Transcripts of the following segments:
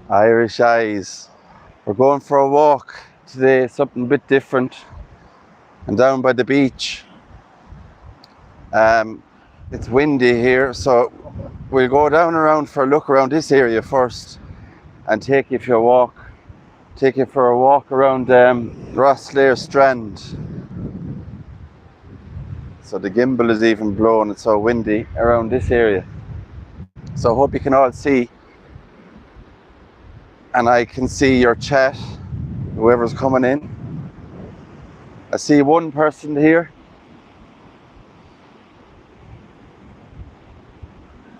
Irish eyes. We're going for a walk today, something a bit different, and down by the beach. It's windy here, so we'll go down around for a look around this area first and take you for a walk. Take you for a walk around Rosslare Strand. So the gimbal is even blowing, it's so windy around this area. So I hope you can all see, and I can see your chat, whoever's coming in. I see one person here.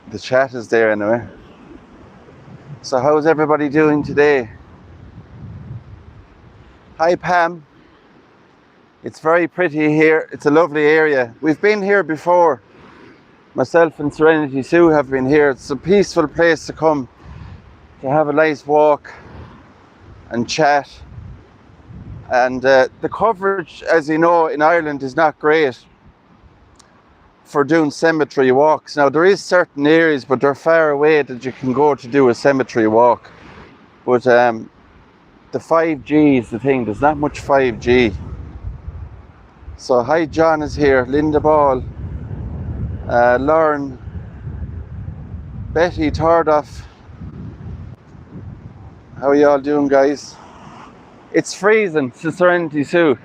The chat is there anyway. So how's everybody doing today? Hi Pam. It's very pretty here. It's a lovely area. We've been here before. Myself and Serenity Sue have been here. It's a peaceful place to come to have a nice walk and chat. And the coverage, as you know, in Ireland is not great for doing cemetery walks. Now there is certain areas, but they're far away that you can go to do a cemetery walk. But the 5G is the thing. There's not much 5G. So hi, John is here, Linda Ball, Lauren, Betty Tardoff. How are you all doing, guys? It's freezing, Serenity Sue.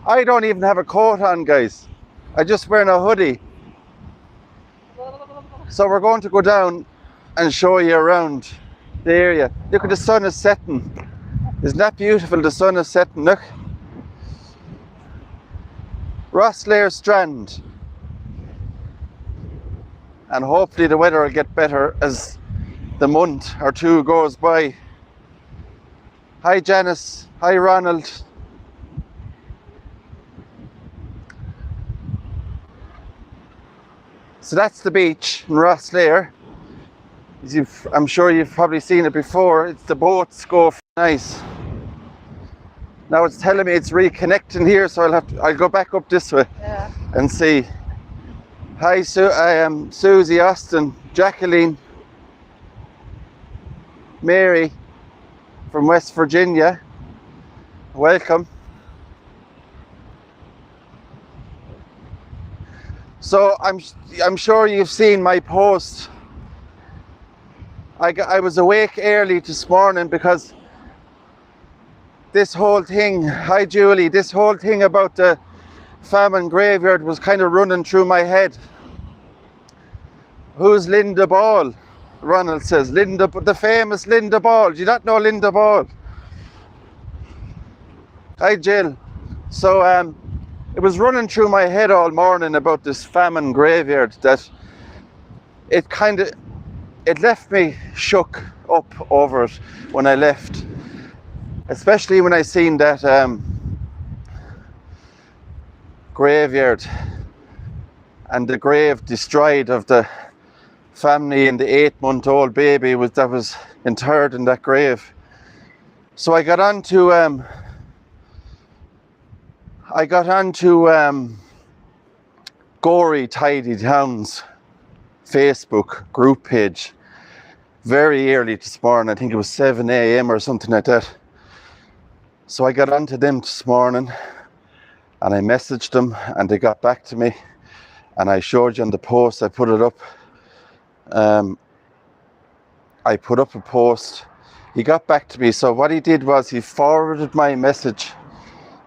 I don't even have a coat on, guys. I just wearing a hoodie. So we're going to go down and show you around the area. Look at the sun is setting. Isn't that beautiful? The sun is setting, look. Rosslare Strand. And hopefully the weather will get better as the month or two goes by. Hi Janice, hi Ronald. So that's the beach in Rosslare. I'm sure you've probably seen it before. It's the boats go nice. Now it's telling me it's reconnecting here, so I'll go back up this way and see. Hi I am Susie, Austin, Jacqueline, Mary from West Virginia. Welcome. So I'm sure you've seen my post. I was awake early this morning because this whole thing, hi Julie, this whole thing about the Famine graveyard was kind of running through my head. Who's Linda Ball? Ronald says, Linda, the famous Linda Ball. Do you not know Linda Ball? Hi Jill. So it was running through my head all morning about this Famine graveyard that it left me shook up over it when I left. Especially when I seen that graveyard and the grave destroyed of the family and the 8-month-old baby that was interred in that grave. So I got onto Gory Tidy Towns Facebook group page very early this morning. I think it was 7 a.m. or something like that. So I got onto them this morning and I messaged them and they got back to me, and I showed you on the post. I put it up. I put up a post. He got back to me. So what he did was he forwarded my message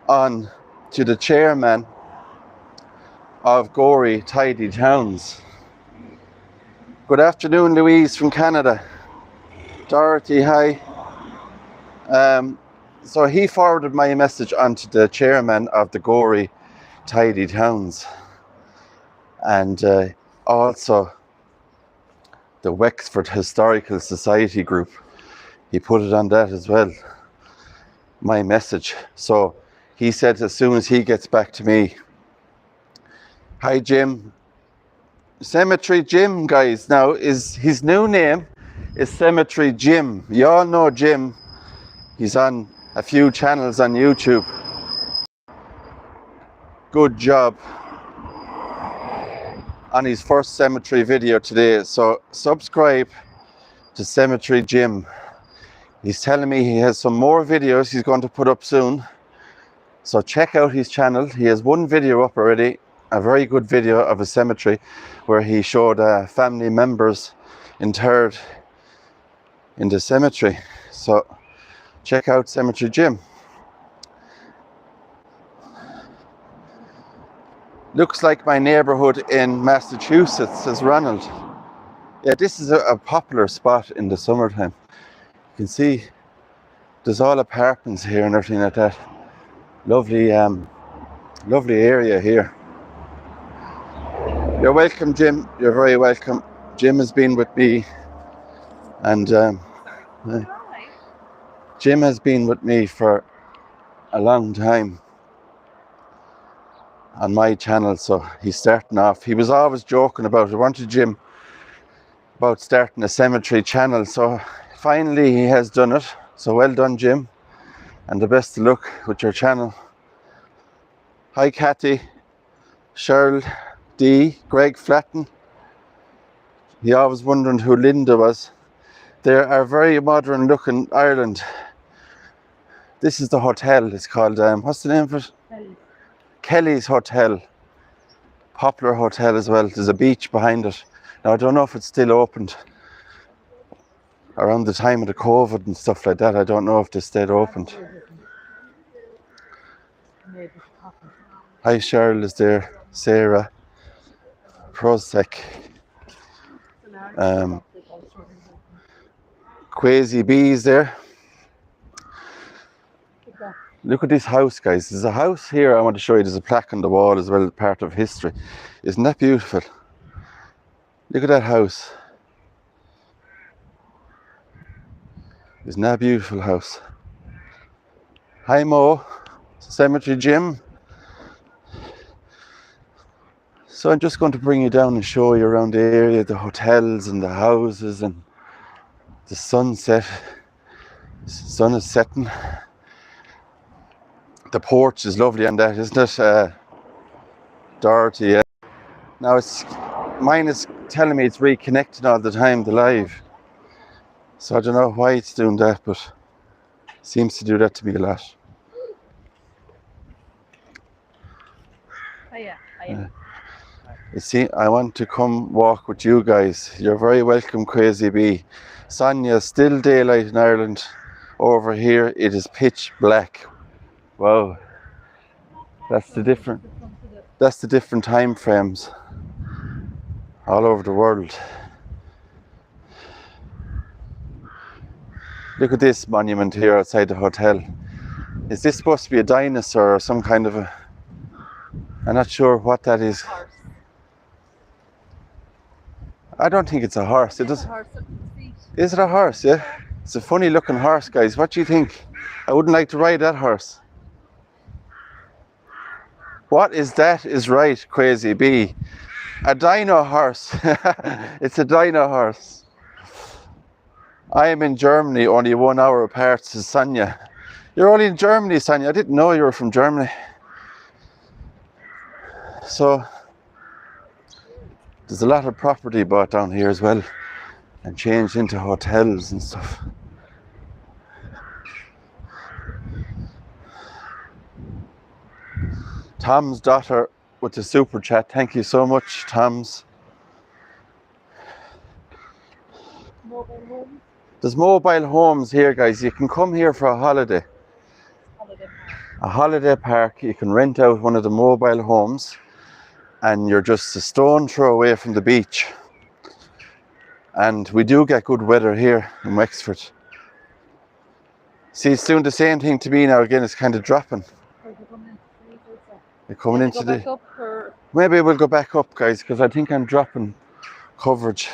on to the chairman of Gory Tidy Towns. Good afternoon, Louise from Canada. Dorothy, hi. So he forwarded my message onto the chairman of the Gory Tidy Towns, and also the Wexford Historical Society group. He put it on that as well, my message. So he said as soon as he gets back to me. Hi Jim. Cemetery Jim, guys. Now his new name is Cemetery Jim. You all know Jim. He's on a few channels on YouTube. Good job on his first cemetery video today. So subscribe to Cemetery Jim. He's telling me he has some more videos he's going to put up soon. So check out his channel. He has one video up already, a very good video of a cemetery where he showed family members interred in the cemetery. So check out Cemetery Jim. Looks like my neighborhood in Massachusetts, says Ronald. Yeah, this is a popular spot in the summertime. You can see there's all apartments here and everything like that. Lovely, lovely area here. You're welcome, Jim. You're very welcome. Jim has been with me, and Jim has been with me for a long time on my channel, so he's starting off. He was always joking about it, weren't you, Jim? About starting a cemetery channel, so finally he has done it. So well done, Jim, and the best of luck with your channel. Hi, Kathy, Cheryl D, Greg Flatton. He always wondering who Linda was. They are very modern looking Ireland. This is the hotel. It's called, what's the name of it? Kelly's Hotel. Popular hotel as well. There's a beach behind it. Now I don't know if it's still opened. Around the time of the COVID and stuff like that, I don't know if they stayed opened. Hi, Cheryl is there. Sarah. Prosec. Quasi B is there. Look at this house, guys. There's a house here I want to show you. There's a plaque on the wall as well, part of history. Isn't that beautiful? Look at that house. Isn't that a beautiful house? Hi, Mo. Cemetery Jim. So I'm just going to bring you down and show you around the area, the hotels and the houses and the sunset. The sun is setting. The porch is lovely on that, isn't it? Dorothy, yeah. Now mine is telling me it's reconnecting all the time, the live. So I don't know why it's doing that, but it seems to do that to me a lot. Hiya. You see, I want to come walk with you guys. You're very welcome, Crazy Bee. Sonia, still daylight in Ireland. Over here, it is pitch black. Wow. That's the different time frames all over the world. Look at this monument here outside the hotel. Is this supposed to be a dinosaur or some kind of a... I'm not sure what that is. I don't think it's a horse. It does. Is it a horse? Yeah. It's a funny looking horse, guys. What do you think? I wouldn't like to ride that horse. What is that? Is right, Crazy Bee. A dino horse. It's a dino horse. I am in Germany, only 1 hour apart, says Sonia. You're only in Germany, Sonia. I didn't know you were from Germany. So there's a lot of property bought down here as well and changed into hotels and stuff. Tom's daughter with the super chat. Thank you so much, Tom's. There's mobile homes here, guys. You can come here for a holiday. A holiday park. You can rent out one of the mobile homes and you're just a stone throw away from the beach. And we do get good weather here in Wexford. See, it's doing the same thing to me now. Again, it's kind of dropping. You're coming into the... Maybe we'll go back up, guys, because I think I'm dropping coverage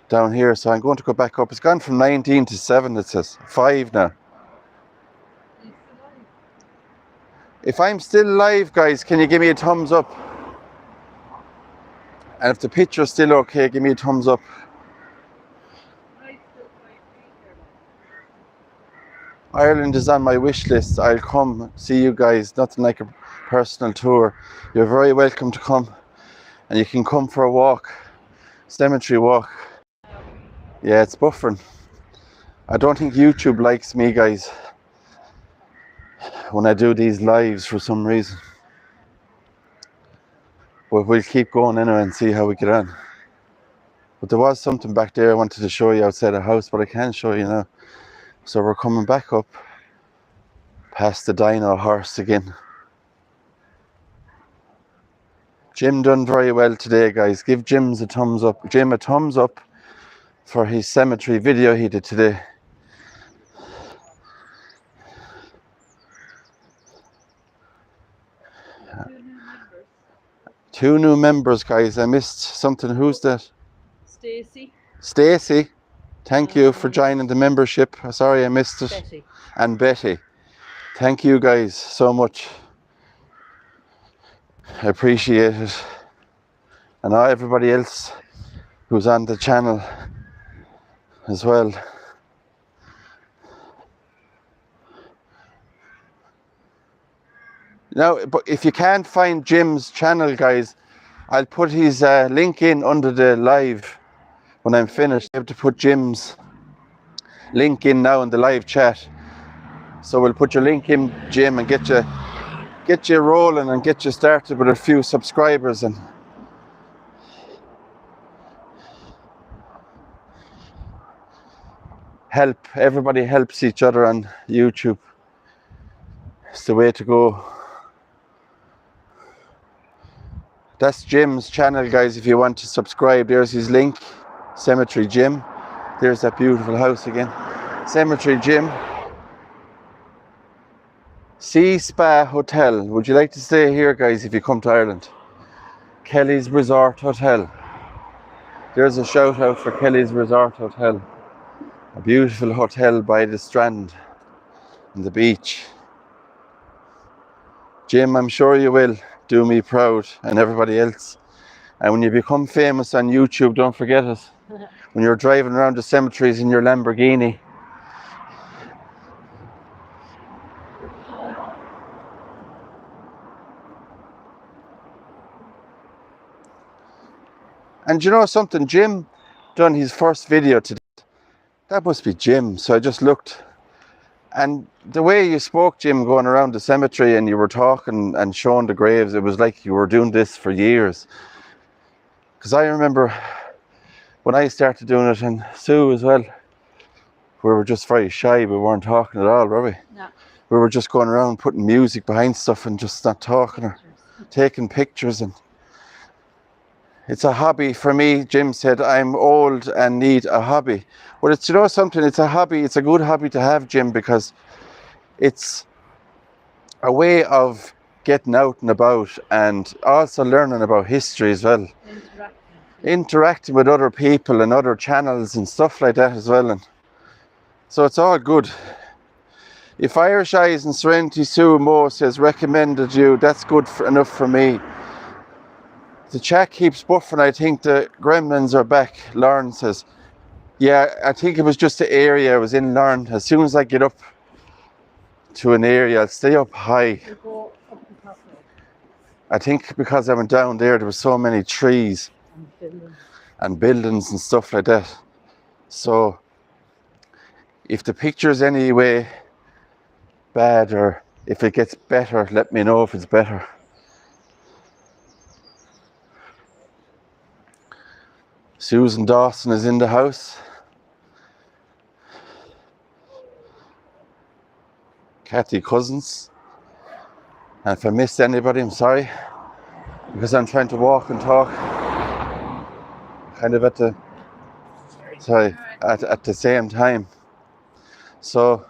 down here. So I'm going to go back up. It's gone from 19 to 7, it says. 5 now. If I'm still live, guys, can you give me a thumbs up? And if the picture's still okay, give me a thumbs up. Ireland is on my wish list. I'll come see you guys. Nothing like a personal tour. You're very welcome to come. And you can come for a walk. Cemetery walk. Yeah, it's buffering. I don't think YouTube likes me, guys, when I do these lives for some reason. But we'll keep going anyway and see how we get on. But there was something back there I wanted to show you outside the house, but I can't show you now. So we're coming back up past the dino horse again. Jim done very well today, guys. Give Jim a thumbs up for his cemetery video he did today. Two new members, guys. I missed something. Who's that? Stacy. Stacy. Thank you for joining the membership. Sorry I missed it. Betty. And Betty. Thank you guys so much. I appreciate it. And everybody else who's on the channel as well. Now, but if you can't find Jim's channel, guys, I'll put his link in under the live when I'm finished. I have to put Jim's link in now in the live chat. So we'll put your link in, Jim, and get you rolling and get you started with a few subscribers. And everybody helps each other on YouTube. It's the way to go. That's Jim's channel, guys. If you want to subscribe, there's his link. Cemetery Jim. There's that beautiful house again. Cemetery Jim. Sea Spa Hotel. Would you like to stay here, guys, if you come to Ireland? Kelly's Resort Hotel. There's a shout out for Kelly's Resort Hotel. A beautiful hotel by the strand and the beach. Jim, I'm sure you will do me proud and everybody else. And when you become famous on YouTube, don't forget it. When you're driving around the cemeteries in your Lamborghini. And you know something? Jim done his first video today. That must be Jim. So I just looked. And the way you spoke, Jim, going around the cemetery and you were talking and showing the graves, it was like you were doing this for years. Because I remember when I started doing it, and Sue as well, we were just very shy. We weren't talking at all, were we? No. We were just going around putting music behind stuff and just not talking or taking pictures. And it's a hobby for me. Jim said, I'm old and need a hobby. Well, it's, you know something, it's a hobby. It's a good hobby to have, Jim, because it's a way of getting out and about and also learning about history as well. Interacting with other people and other channels and stuff like that as well. And so it's all good. If Irish Eyes and Serenity Sue Mo says recommended you, that's good enough for me. The chat keeps buffering. I think the gremlins are back. Lauren says, yeah, I think it was just the area I was in, Lauren. As soon as I get up to an area, I'll stay up high. I think because I went down there was so many trees and buildings and stuff like that. So if the picture's any way bad or if it gets better, let me know if it's better. Susan Dawson is in the house. Kathy Cousins. And if I missed anybody, I'm sorry. Because I'm trying to walk and talk. Kind of at the same time. So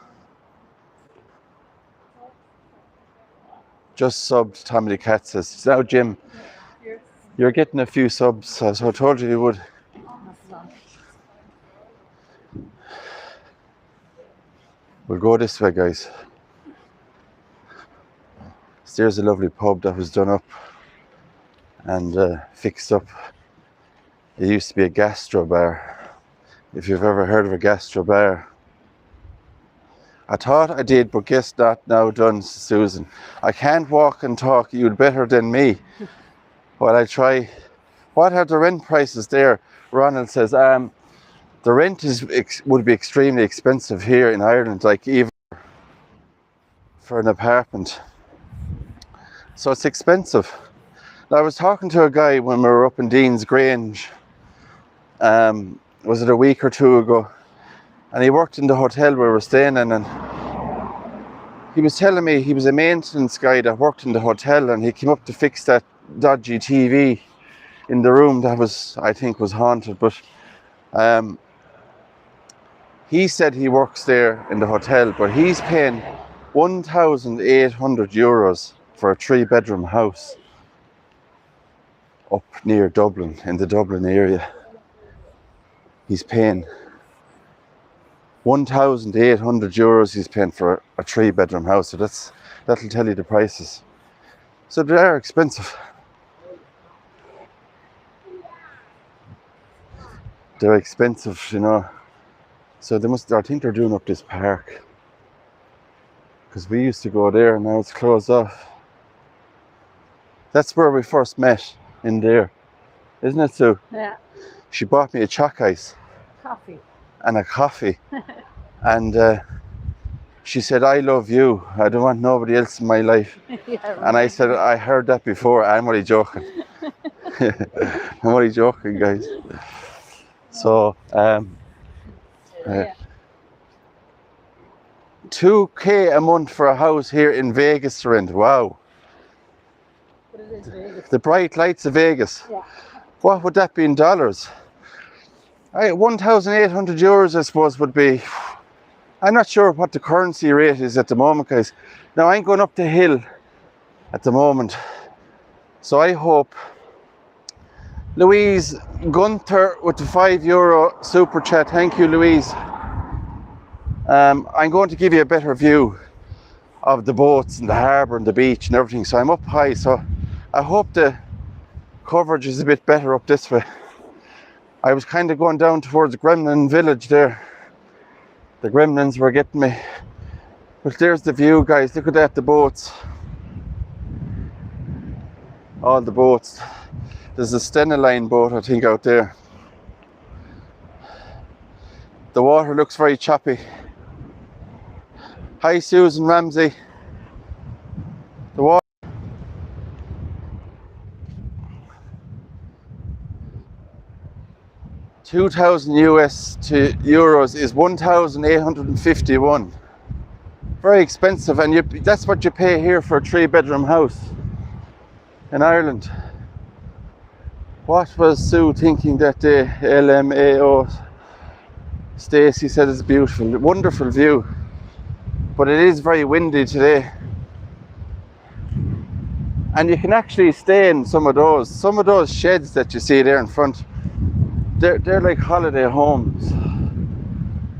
just subbed, Tommy the Cat says. Now Jim, you're getting a few subs, so I told you you would. We'll go this way, guys. There's a lovely pub that was done up and fixed up. It used to be a gastro bar. If you've ever heard of a gastro bar. I thought I did, but guess not now done, Susan. I can't walk and talk. You'd better than me. Well, I try. What are the rent prices there? Ronald says, The rent would be extremely expensive here in Ireland, like even for an apartment. So it's expensive. Now, I was talking to a guy when we were up in Dean's Grange, was it a week or two ago, and he worked in the hotel where we were staying in, and he was telling me he was a maintenance guy that worked in the hotel, and he came up to fix that dodgy TV in the room that was, I think, was haunted. But he said he works there in the hotel, but he's paying €1,800 for a 3-bedroom house up near Dublin, in the Dublin area. He's paying €1,800 he's paying for a 3-bedroom house. So that'll tell you the prices. So they are expensive. They're expensive, you know. So I think they're doing up this park. Because we used to go there and now it's closed off. That's where we first met, in there. Isn't it, Sue? Yeah. She bought me a chalk ice. Coffee. And a coffee. And she said, I love you. I don't want nobody else in my life. Yeah, and I said, I heard that before. I'm only joking. I'm only joking, guys. So, yeah. 2K a month for a house here in Vegas to rent. Wow. But it is Vegas. The bright lights of Vegas. Yeah. What would that be in dollars? €1,800, I suppose, would be. I'm not sure what the currency rate is at the moment, guys. Now, I'm going up the hill at the moment. So I hope Louise Gunther with the €5 super chat. Thank you, Louise. I'm going to give you a better view of the boats and the harbour and the beach and everything. So I'm up high. So I hope the coverage is a bit better up this way. I was kind of going down towards Gremlin village there. The gremlins were getting me. But there's the view, guys. Look at that, the boats. All the boats. There's a Stena Line boat, I think, out there. The water looks very choppy. Hi, Susan Ramsey. The water. $2,000 to euros is 1,851. Very expensive, and that's what you pay here for a 3-bedroom house in Ireland. What was Sue thinking that day? LMAO. Stacey said it's beautiful, wonderful view, but it is very windy today. And you can actually stay in some of those sheds that you see there in front. They're like holiday homes,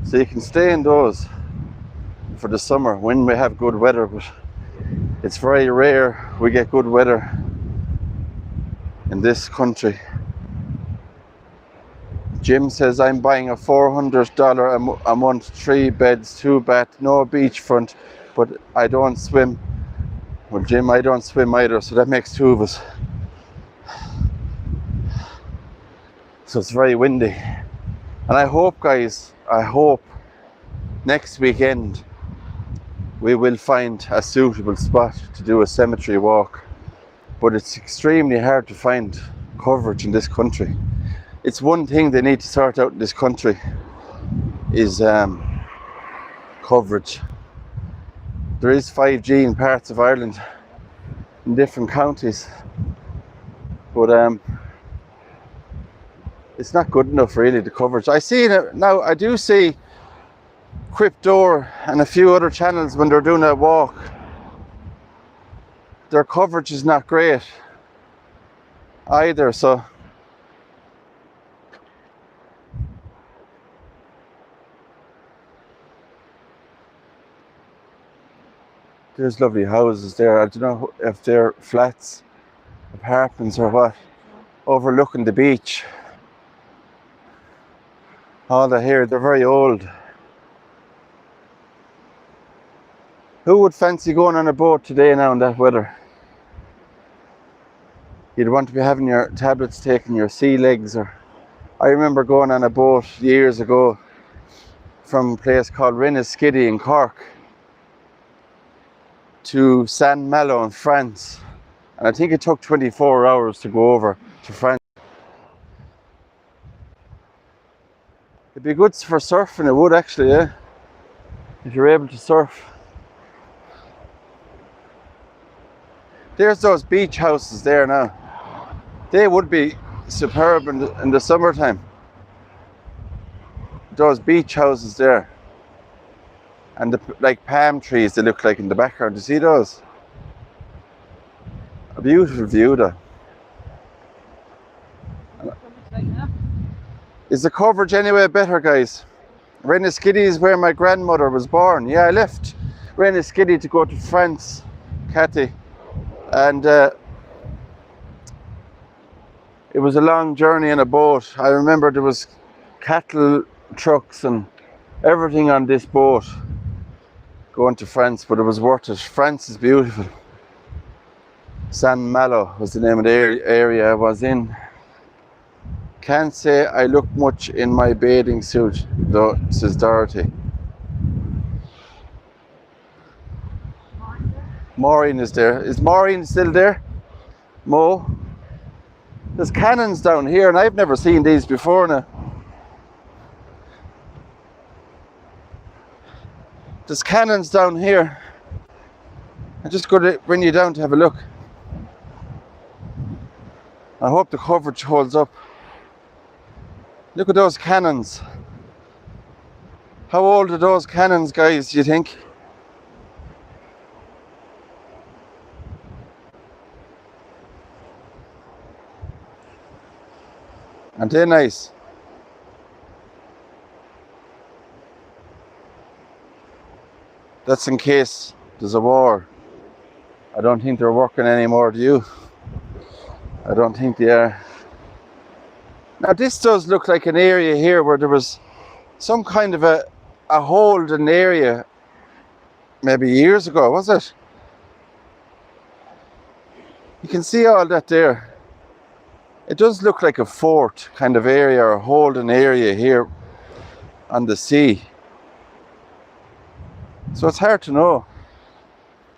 so you can stay in those for the summer when we have good weather. But it's very rare we get good weather in this country. Jim says, I'm buying a $400 a month, 3 beds, 2 bath, no beachfront, but I don't swim. Well, Jim, I don't swim either, so that makes 2 of us. So it's very windy. And I hope, guys, next weekend we will find a suitable spot to do a cemetery walk. But it's extremely hard to find coverage in this country. It's one thing they need to sort out in this country is coverage. There is 5G in parts of Ireland, in different counties, but it's not good enough, really, the coverage. I see it now. I do see Cryptdoor and a few other channels when they're doing a walk. Their coverage is not great either, so there's lovely houses there. I don't know if they're flats, apartments or what, overlooking the beach. All the here, they're very old. Who would fancy going on a boat today now in that weather? You'd want to be having your tablets taken, your sea legs, or I remember going on a boat years ago from a place called Renniskiddy in Cork to Saint Malo in France. And I think it took 24 hours to go over to France. It'd be good for surfing, it would actually, yeah. If you're able to surf. There's those beach houses there now. They would be superb in the summertime. Those beach houses there. And the like palm trees they look like in the background. Do you see those? A beautiful view though. Is the coverage anyway better, guys? Renniskiddy is where my grandmother was born. Yeah, I left Renniskiddy to go to France, Cathy. And it was a long journey in a boat. I remember there was cattle trucks and everything on this boat going to France, but it was worth it. France is beautiful. Saint Malo was the name of the area I was in. Can't say I look much in my bathing suit, though, says Dorothy. Maureen is there. Is Maureen still there? Mo? There's cannons down here, and I've never seen these before now. There's cannons down here. I'm just going to bring you down to have a look. I hope the coverage holds up. Look at those cannons. How old are those cannons, guys, do you think? Aren't they nice? That's in case there's a war. I don't think they're working anymore, do you? I don't think they are. Now this does look like an area here where there was some kind of a holding area maybe years ago, was it? You can see all that there. It does look like a fort kind of area or a holding area here on the sea. So it's hard to know,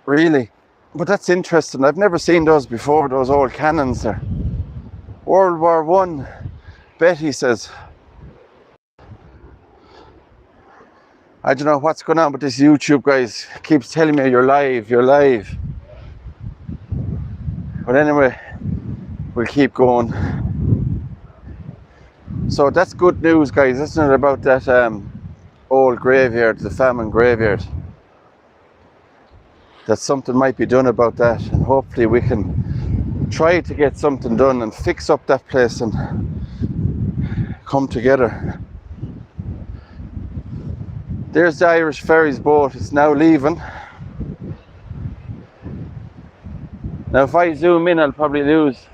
really. But that's interesting. I've never seen those before, those old cannons there. World War One. Betty says, I don't know what's going on with this YouTube, guys. It keeps telling me you're live. But anyway, we'll keep going. So that's good news, guys, isn't it, about that old graveyard, the Famine graveyard. That something might be done about that, and hopefully we can try to get something done and fix up that place and come together. There's the Irish Ferries boat. It's now leaving. Now if I zoom in, I'll probably lose.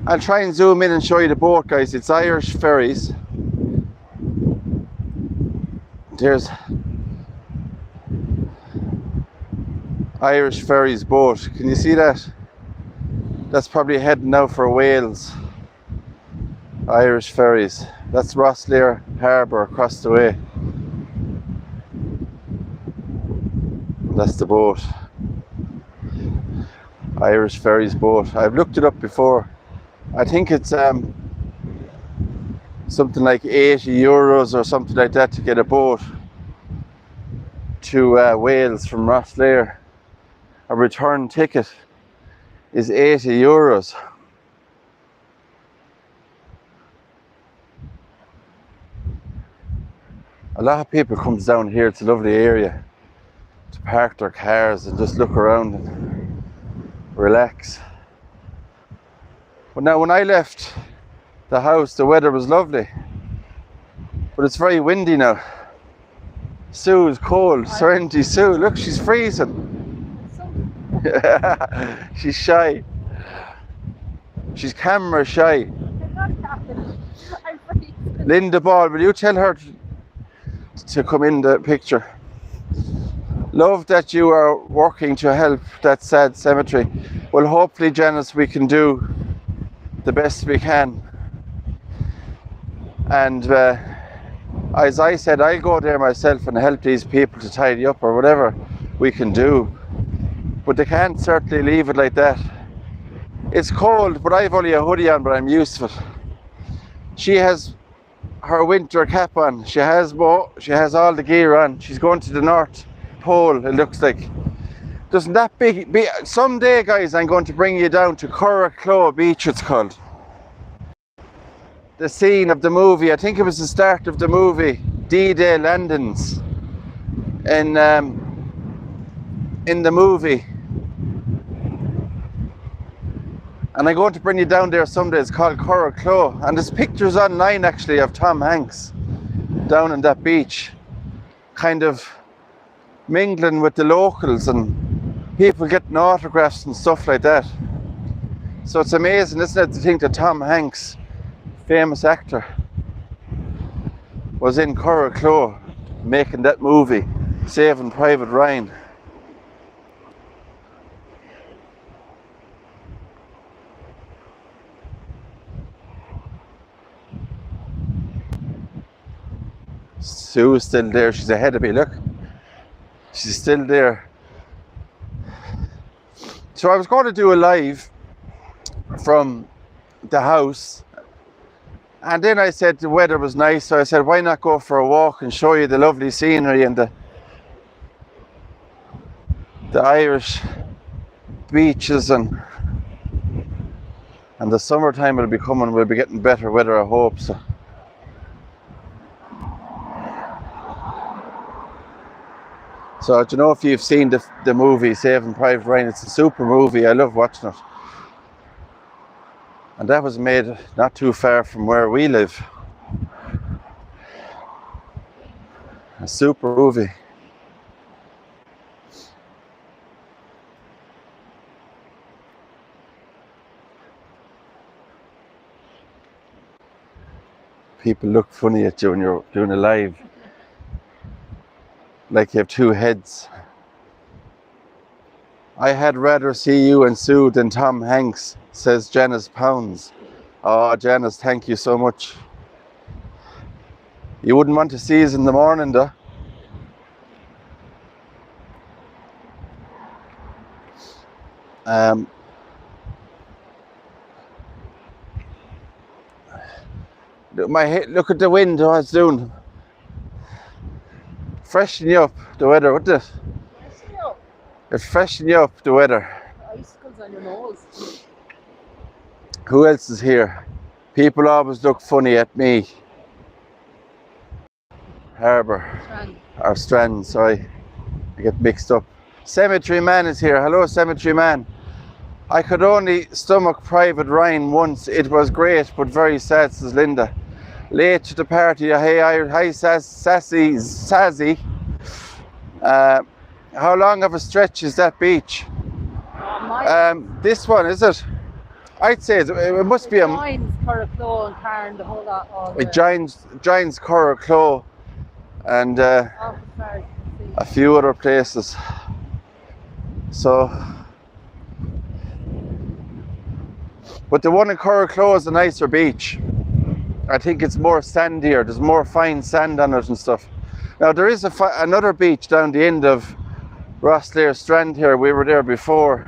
I'll try and zoom in and show you the boat, guys. It's Irish Ferries. There's Irish Ferries boat. Can you see that? That's probably heading now for Wales. Irish Ferries. That's Rosslare Harbour across the way. That's the boat. Irish Ferries boat. I've looked it up before. I think it's something like €80 or something like that to get a boat to Wales from Rosslare. A return ticket is €80. A lot of people comes down here. It's a lovely area to park their cars and just look around and relax. But now when I left the house, the weather was lovely, but it's very windy now. Sue is cold. Serenity Sue, look, she's freezing. She's shy. She's camera shy. Linda Ball, will you tell her to come in the picture? Love that you are working to help that sad cemetery. Well, hopefully, Janice, we can do the best we can. And as I said, I'll go there myself and help these people to tidy up or whatever we can do. But they can't certainly leave it like that. It's cold, but I've only a hoodie on, but I'm used to it. She has her winter cap on. She has all the gear on. She's going to the North Pole, it looks like. Doesn't that be someday, guys, I'm going to bring you down to Curracloe Beach, it's called. The scene of the movie, I think it was the start of the movie, D-Day landings in the movie. And I'm going to bring you down there someday. It's called Curracloe. And there's pictures online actually of Tom Hanks down on that beach, kind of mingling with the locals and people getting autographs and stuff like that. So it's amazing, isn't it, to think that Tom Hanks, famous actor, was in Curracloe making that movie, Saving Private Ryan. Sue's still there. She's ahead of me, look. She's still there. So I was going to do a live from the house, and then I said the weather was nice, so I said, why not go for a walk and show you the lovely scenery and the Irish beaches, and the summertime will be coming. We'll be getting better weather, I hope. So I don't know if you've seen the movie Saving Private Ryan. It's a super movie. I love watching it. And that was made not too far from where we live. A super movie. People look funny at you when you're doing a live. Like you have two heads. I had rather see you and Sue than Tom Hanks, says Janice Pounds. Oh, Janice, thank you so much. You wouldn't want to see us in the morning, though. Look at the wind, what it's doing. Freshen you up, the weather, wouldn't it? Freshen you up. It freshen you up, the weather. Icicles on your nose. Who else is here? People always look funny at me. Harbour. Or Strand, sorry. I get mixed up. Cemetery Man is here. Hello, Cemetery Man. I could only stomach Private Ryan once. It was great, but very sad, says Linda. Late to the party. Hey, hi, Sassy. How long of a stretch is that beach? This one, is it? I'd say it must be a... It joins Curracloe and Carn, the whole lot. It joins Curracloe and a few other places. So... But the one in Curracloe is a nicer beach. I think it's more sandier. There's more fine sand on it and stuff. Now there is another beach down the end of Rosslare Strand here. We were there before.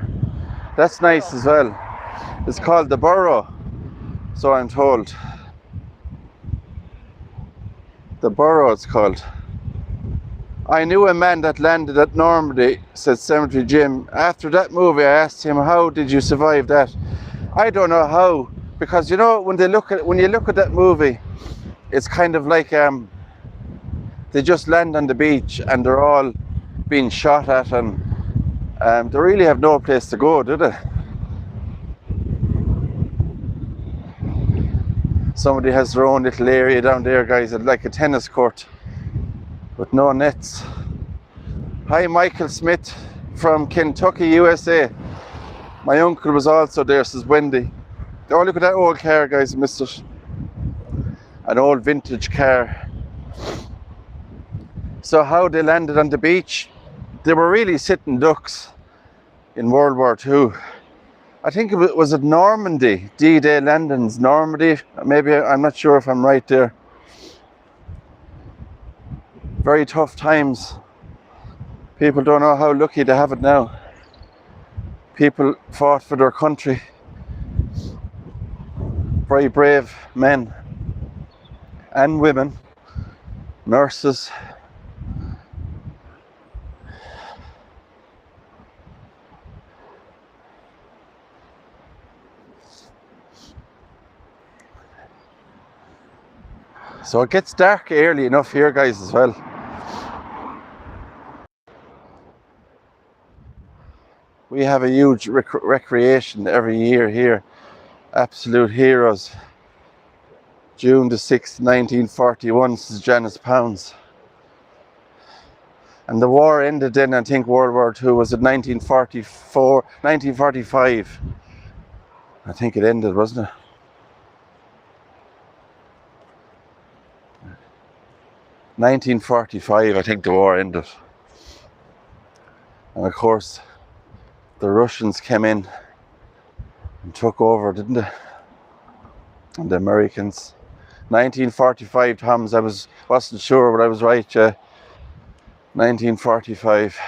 That's nice as well. It's called the Burrow, so I'm told. The Burrow it's called. I knew a man that landed at Normandy, said Cemetery Jim. After that movie I asked him, how did you survive that? I don't know how, because you know when you look at that movie, it's kind of like they just land on the beach and they're all being shot at, and they really have no place to go, do they? Somebody has their own little area down there, guys, like a tennis court with no nets. Hi, Michael Smith from Kentucky, USA. My uncle was also there, says Wendy. Oh, look at that old car, guys, I missed it. An old vintage car. So how they landed on the beach? They were really sitting ducks in World War II. I think it was at Normandy, D-Day landings, Normandy. Maybe, I'm not sure if I'm right there. very tough times. People don't know how lucky they have it now. People fought for their country. Very brave men and women, nurses. So it gets dark early enough here, guys, as well. We have a huge recreation every year here. Absolute heroes. June the 6th, 1941, St. Janus Pounds. And the war ended then, I think World War II was in 1945. I think it ended, wasn't it? (1945), I think the war ended. And of course, the Russians came in and took over, didn't they? And the Americans. 1945, Thomas, wasn't sure, but I was right, 1945.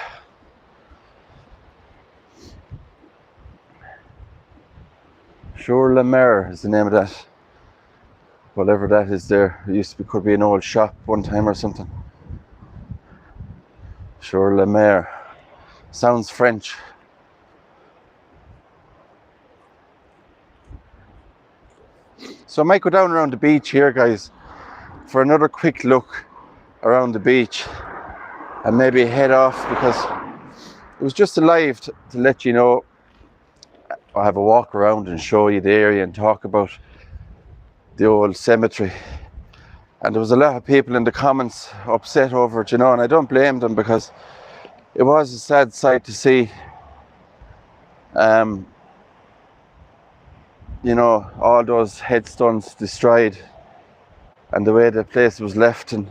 Sur-la-Mer is the name of that. Whatever that is there. It used to be, could be an old shop one time or something. Sur-la-Mer. Sounds French. So I might go down around the beach here, guys, for another quick look around the beach and maybe head off, because it was just alive to let you know. I'll have a walk around and show you the area and talk about the old cemetery. And there was a lot of people in the comments upset over it, you know, and I don't blame them, because it was a sad sight to see, you know, all those headstones destroyed and the way the place was left. And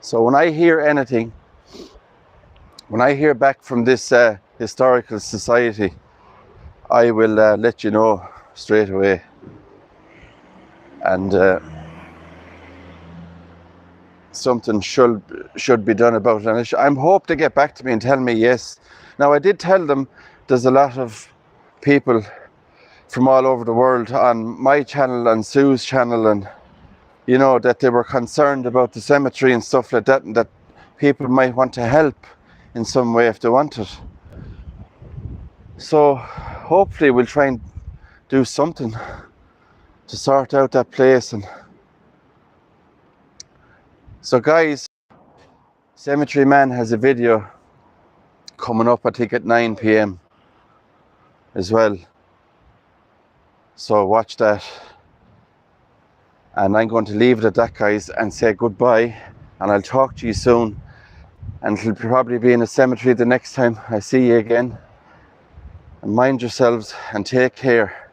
so when I hear anything, when I hear back from this historical society, I will let you know straight away. And something should be done about it. And I'm hope they get back to me and tell me yes. Now, I did tell them there's a lot of people from all over the world on my channel and Sue's channel, and you know, that they were concerned about the cemetery and stuff like that, and that people might want to help in some way if they wanted. So hopefully we'll try and do something to sort out that place. And so guys, Cemetery Man has a video coming up, I think at 9 p.m. as well. So watch that. And I'm going to leave it at that, guys, and say goodbye. And I'll talk to you soon. And it'll probably be in a cemetery the next time I see you again. And mind yourselves and take care.